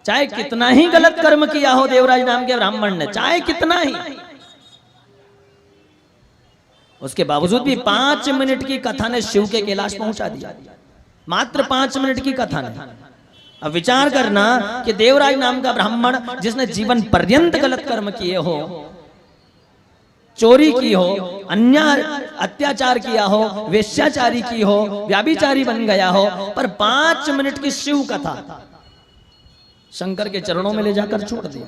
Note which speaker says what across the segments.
Speaker 1: चाहे कितना ही गलत कर्म किया हो देवराज नाम के ब्राह्मण ने, चाहे कितना ही, उसके बावजूद भी 5 मिनट की कथा ने शिव के कैलाश पहुंचा दिया। मात्र 5 मिनट की कथा ने। अब विचार करना कि देवराज नाम का ब्राह्मण जिसने जीवन पर्यंत गलत कर्म किए हो, चोरी की हो, अन्याय अत्याचार किया हो, वेश्याचारी की हो, व्याभिचारी बन गया हो, पर 5 मिनट की शिव कथा शंकर के चरणों में ले जाकर छोड़ दिया।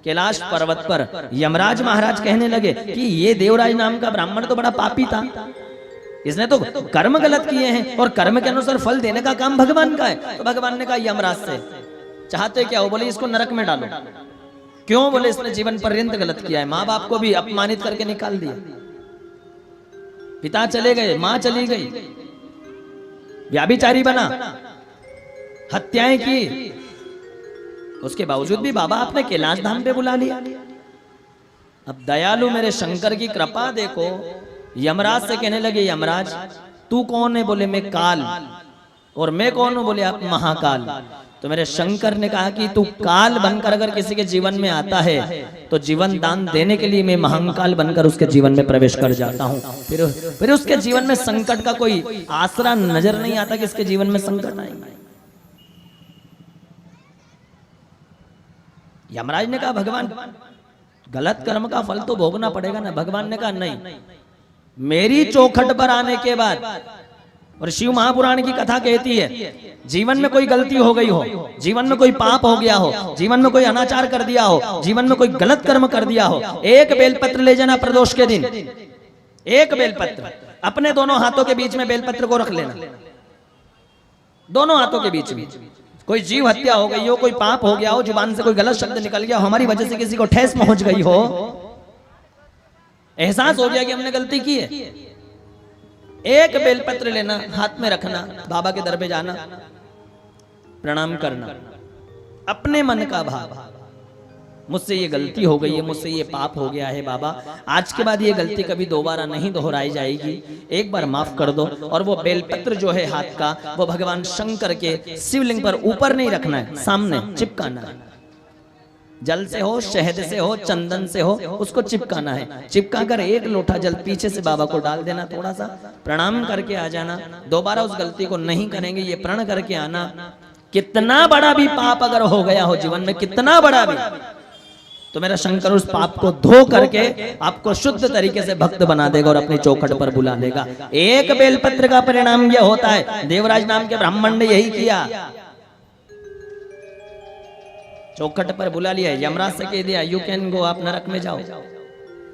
Speaker 1: कैलाश पर्वत पर यमराज महाराज कहने लगे कि ये देवराज नाम का ब्राह्मण तो बड़ा पापी था, इसने तो कर्म गलत किए हैं और कर्म के अनुसार फल देने का काम भगवान का है। तो भगवान ने कहा यमराज से, चाहते क्या हो? बोले इसको नरक में डालो। क्यों? बोले इसने जीवन पर्यंत गलत किया है, माँ बाप को भी अपमानित करके निकाल दिया, पिता चले गए, माँ चली गई, व्याभिचारी बना, हत्याएं की, उसके बावजूद भी बाबा आपने कैलाश धाम पे बुला लिया। अब दयालु मेरे शंकर की कृपा देखो, यमराज से कहने लगे यमराज तू कौन है? बोले मैं काल। और मैं कौन हूं? बोले आप महाकाल। तो मेरे शंकर ने कहा कि तू काल बनकर अगर किसी के जीवन में आता है तो जीवन दान देने के लिए मैं महाकाल बनकर उसके जीवन में प्रवेश कर जाता हूं। फिर उसके जीवन में संकट का कोई आसरा नजर नहीं आता कि इसके जीवन में संकट आएगा। यमराज ने कहा भगवान गलत कर्म का फल तो भोगना पड़ेगा ना। भगवान ने कहा नहीं, मेरी चौखट पर आने के बाद, और शिव महापुराण की कथा कहती है जीवन में कोई गलती हो गई हो, जीवन में कोई पाप हो गया हो, जीवन में कोई अनाचार कर दिया हो, जीवन में कोई गलत कर्म कर दिया हो, एक बेलपत्र ले जाना प्रदोष के दिन, एक बेलपत्र अपने दोनों हाथों के बीच में बेलपत्र को रख लेना, दोनों हाथों के बीच में। कोई जीव हत्या हो गई हो, कोई पाप हो गया हो, जुबान से कोई गलत शब्द निकल गया हो, हमारी वजह से किसी को ठेस पहुंच गई हो, एहसास हो गया कि हमने गलती की है, एक बेलपत्र लेना, हाथ में रखना, बाबा के दर पे जाना, प्रणाम करना, अपने मन का भाव, मुझसे ये गलती हो गई है, मुझसे ये पाप हो गया है बाबा, आज के बाद ये गलती कभी दोबारा नहीं दोहराई जाएगी, एक बार माफ कर दो। और वो बेलपत्र जो है हाथ का, वो भगवान शंकर के शिवलिंग पर ऊपर नहीं रखना है, सामने चिपकाना है। जल से हो, शहद से हो, चंदन से हो, उसको चिपकाना है। चिपका कर एक लोटा जल पीछे से बाबा को डाल देना, थोड़ा सा प्रणाम करके आ जाना, दोबारा उस गलती को नहीं करेंगे ये प्रण करके आना। कितना बड़ा भी पाप अगर हो गया हो जीवन में, कितना बड़ा भी, तो मेरा शंकर उस पाप को धो करके आपको शुद्ध तरीके से भक्त बना देगा और अपनी चौखट पर बुला लेगा। एक बेलपत्र का परिणाम यह होता है, देवराज नाम के ब्राह्मण ने यही किया, चौखट पर बुला लिया, यमराज से कह दिया यू कैन गो, आप नरक में जाओ,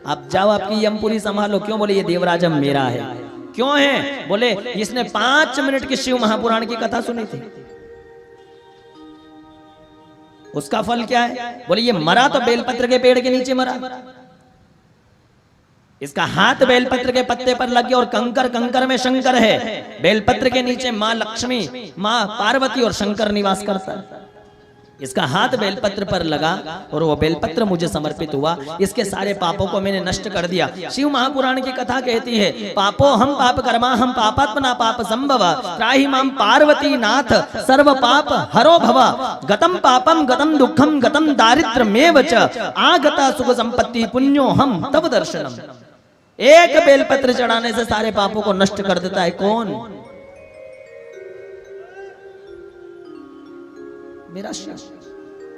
Speaker 1: आप जाओ, आपकी यमपुरी संभालो। क्यों? बोले ये देवराज अब मेरा है। क्यों है? बोले इसने 5 मिनट की शिव महापुराण की कथा सुनी थी, उसका फल क्या है? बोले ये मरा तो बेलपत्र के पेड़ के नीचे मरा, इसका हाथ बेलपत्र के पत्ते पर लग गया और कंकर कंकर में शंकर है, बेलपत्र के नीचे माँ लक्ष्मी, माँ पार्वती और शंकर निवास करता है। इसका हाथ बेलपत्र पर लगा और वो बेलपत्र मुझे समर्पित हुआ, इसके सारे पापों को मैंने नष्ट कर दिया। शिव महापुराण की कथा कहती है पापो हम पाप कर्मा हम पापात्मना पाप संभव त्राहि माम पार्वती नाथ सर्व पाप हरो भव गतम पापम गतम दुखम गतम दारिद्र्यमेव च आगता सुख संपत्ति पुण्यो हम तव दर्शनम। एक बेलपत्र चढ़ाने से सारे पापों को नष्ट कर देता है कौन? मेरा शिव।